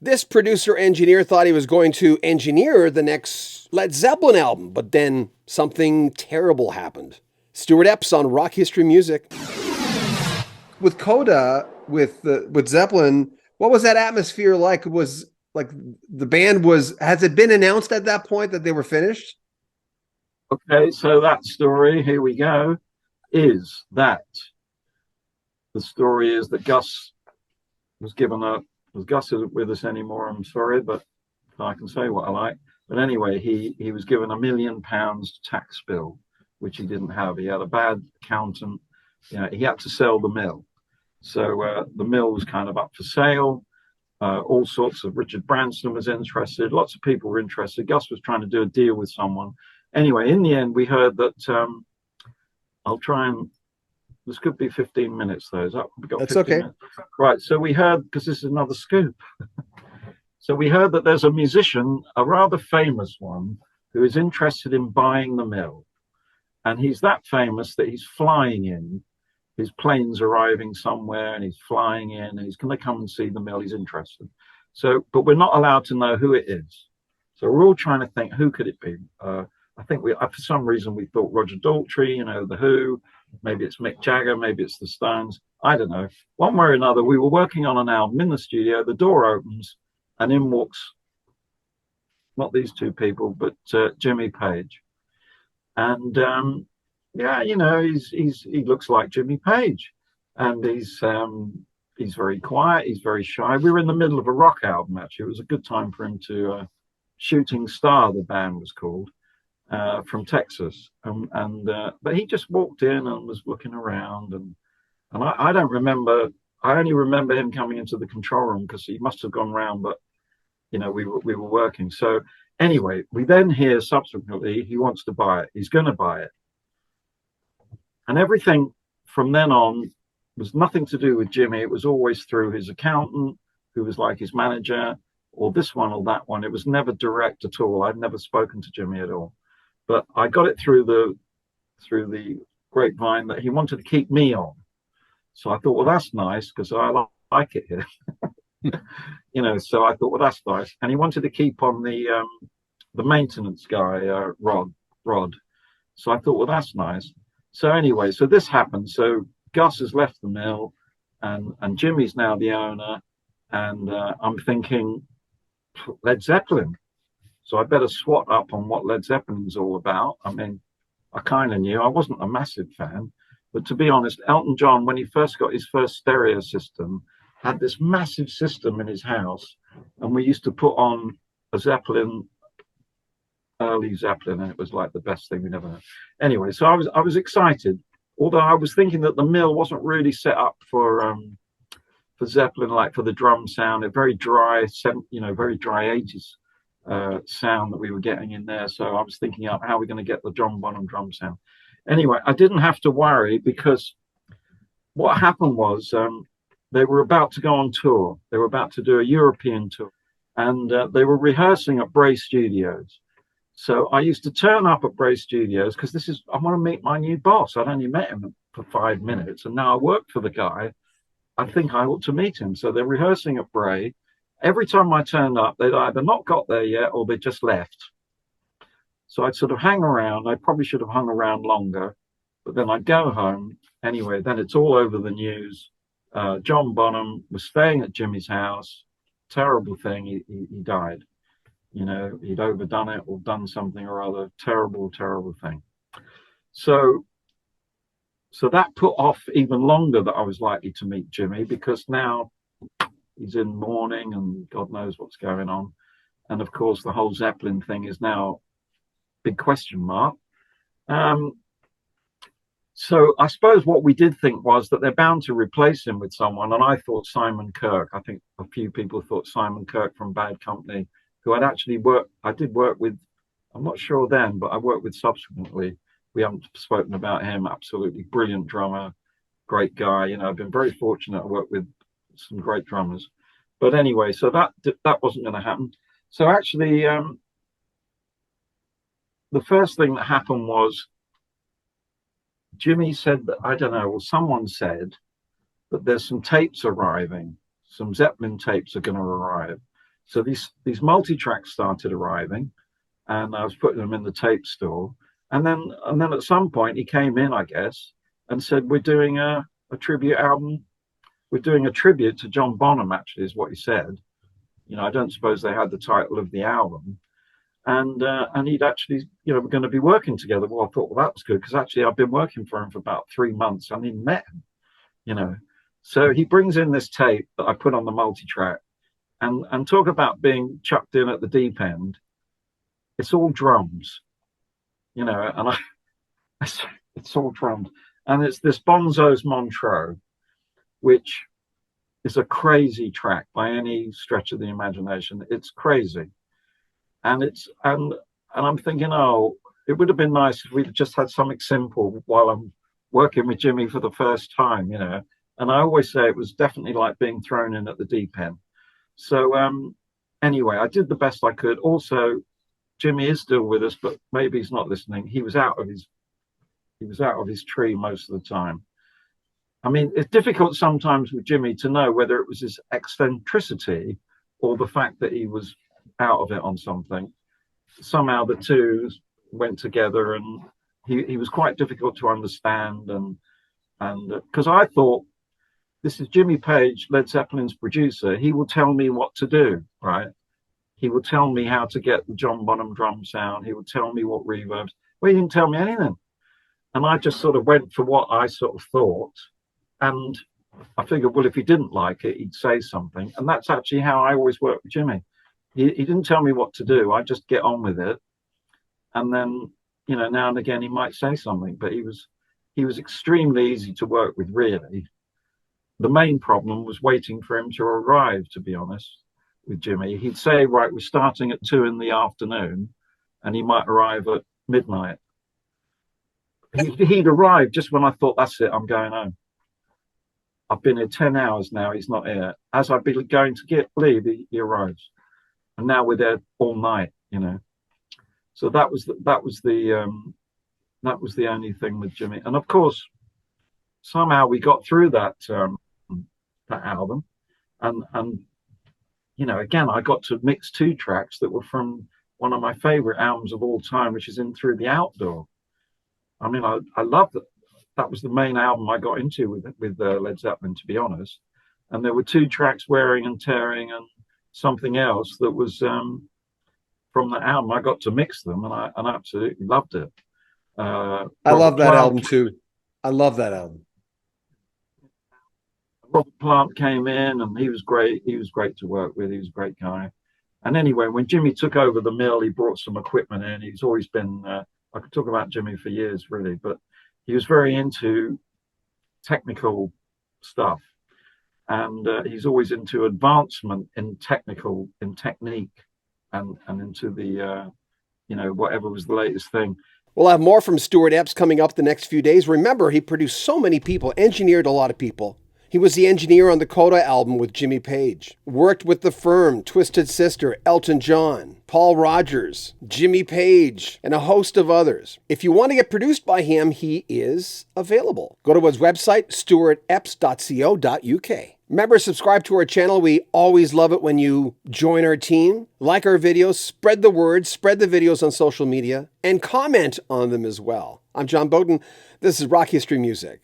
This producer engineer thought he was going to engineer the next Led Zeppelin album, but then something terrible happened. Stuart Epps on Rock History Music. With Coda, with Zeppelin, what was that atmosphere like? Was like the band has it been announced at that point that they were finished? Okay, so that story, here we go, is that the story is that Gus was given a, Gus isn't with us anymore, I'm sorry, but I can say what I like. But anyway, he was given £1 million tax bill, which he didn't have. He had a bad accountant. You know, he had to sell the mill. So the mill was kind of up for sale. All sorts of Richard Branson was interested. Lots of people were interested. Gus was trying to do a deal with someone. Anyway, in the end, we heard that I'll try and this could be 15 minutes, though. We've got That's 15 okay. minutes. Right. So we heard, because this is another scoop. So we heard that there's a musician, a rather famous one, who is interested in buying the mill. And he's that famous that he's flying in. His plane's arriving somewhere and he's flying in and he's going to come and see the mill. He's interested. So, but we're not allowed to know who it is. So we're all trying to think, who could it be? I think for some reason, we thought Roger Daltrey, The Who, maybe it's Mick Jagger, maybe it's the Stones. I don't know. One way or another, we were working on an album in the studio. The door opens and in walks, not these two people, but Jimmy Page. And yeah, he looks like Jimmy Page, and he's very quiet. He's very shy. We were in the middle of a rock album, actually. It was a good time for him to Shooting Star, the band was called, from Texas, but he just walked in and was looking around, and I don't remember. I only remember him coming into the control room because he must have gone round, but we were working. So anyway, we then hear subsequently he wants to buy it. He's going to buy it, and everything from then on was nothing to do with Jimmy. It was always through his accountant, who was like his manager, or this one or that one. It was never direct at all. I'd never spoken to Jimmy at all. But I got it through the grapevine that he wanted to keep me on. So I thought, well, that's nice because I like it here. So I thought, well, that's nice. And he wanted to keep on the maintenance guy, Rod. So I thought, well, that's nice. So anyway, so this happened. So Gus has left the mill, and Jimmy's now the owner. And I'm thinking, Led Zeppelin. So I better swat up on what Led Zeppelin's all about. I mean, I kind of knew. I wasn't a massive fan. But to be honest, Elton John, when he first got his first stereo system, had this massive system in his house. And we used to put on a Zeppelin, early Zeppelin, and it was like the best thing we'd ever had. Anyway, so I was excited, although I was thinking that the mill wasn't really set up for Zeppelin, like for the drum sound, a very dry, very dry 80s sound that we were getting in there. So I was thinking up how we're going to get the John Bonham drum sound. Anyway, I didn't have to worry because what happened was they were about to go on tour. They were about to do a European tour, and they were rehearsing at Bray Studios. So I used to turn up at Bray Studios because I want to meet my new boss. I'd only met him for 5 minutes, and now I work for the guy. I think I ought to meet him. So they're rehearsing at Bray. Every time I turned up, they'd either not got there yet or they just left. So I'd sort of hang around. I probably should have hung around longer, but then I'd go home. Anyway, then it's all over the news. John Bonham was staying at Jimmy's house. Terrible thing. He died. He'd overdone it or done something or other. Terrible, terrible thing. So that put off even longer that I was likely to meet Jimmy, because now he's in mourning and God knows what's going on. And of course, the whole Zeppelin thing is now a big question mark. So I suppose what we did think was that they're bound to replace him with someone. And I thought Simon Kirke. I think a few people thought Simon Kirke from Bad Company, who I did work with. I'm not sure then, but I worked with subsequently. We haven't spoken about him. Absolutely brilliant drummer, great guy. I've been very fortunate to work with some great drummers. But anyway, so that wasn't going to happen. So actually, the first thing that happened was Jimmy said that, I don't know, well, someone said that there's some tapes arriving. Some Zeppelin tapes are going to arrive. So these multi-tracks started arriving, and I was putting them in the tape store. And then at some point he came in, I guess, and said, "We're doing a tribute album. We're doing a tribute to John Bonham." Actually, is what he said. I don't suppose they had the title of the album. And he'd actually, we're going to be working together. Well, I thought, well, that was good, because actually I've been working for him for about 3 months. I didn't met him. So he brings in this tape that I put on the multi-track, and talk about being chucked in at the deep end. It's all drums, and it's all drums, and it's this Bonzo's Montreux, which is a crazy track by any stretch of the imagination. It's crazy, and I'm thinking, oh, it would have been nice if we'd just had something simple while I'm working with Jimmy for the first time, And I always say it was definitely like being thrown in at the deep end. So anyway, I did the best I could. Also, Jimmy is still with us, but maybe he's not listening. He was out of his tree most of the time. I mean, it's difficult sometimes with Jimmy to know whether it was his eccentricity or the fact that he was out of it on something. Somehow the two went together, and he was quite difficult to understand. And because I thought, this is Jimmy Page, Led Zeppelin's producer. He will tell me what to do, right? He will tell me how to get the John Bonham drum sound. He will tell me what reverbs. Well, he didn't tell me anything. And I just sort of went for what I sort of thought. And I figured, well, if he didn't like it, he'd say something. And that's actually how I always work with Jimmy. He didn't tell me what to do. I just get on with it. And then, now and again, he might say something. But he was extremely easy to work with, really. The main problem was waiting for him to arrive, to be honest, with Jimmy. He'd say, right, we're starting at 2 p.m, and he might arrive at midnight. He'd arrive just when I thought, that's it, I'm going home. I've been here 10 hours now, he's not here. As I'd be going to leave, he arrives. And now we're there all night, So that was the only thing with Jimmy. And of course, somehow we got through that album, and again, I got to mix 2 tracks that were from one of my favorite albums of all time, which is In Through the Outdoor. I mean, I love that. That was the main album I got into with Led Zeppelin, to be honest. And there were 2 tracks, Wearing and Tearing and something else, that was from the album. I got to mix them, and I absolutely loved it. I love that album too. I love that album. Robert Plant came in, and he was great. He was great to work with. He was a great guy. And anyway, when Jimmy took over the mill, he brought some equipment in. He's always been, I could talk about Jimmy for years, really, but he was very into technical stuff. And he's always into advancement in technique, and into the, whatever was the latest thing. We'll have more from Stuart Epps coming up the next few days. Remember, he produced so many people, engineered a lot of people. He was the engineer on the Coda album with Jimmy Page. Worked with The Firm, Twisted Sister, Elton John, Paul Rogers, Jimmy Page, and a host of others. If you want to get produced by him, he is available. Go to his website, stuartepps.co.uk. Remember, subscribe to our channel. We always love it when you join our team. Like our videos, spread the word, spread the videos on social media, and comment on them as well. I'm John Beaudin. This is Rock History Music.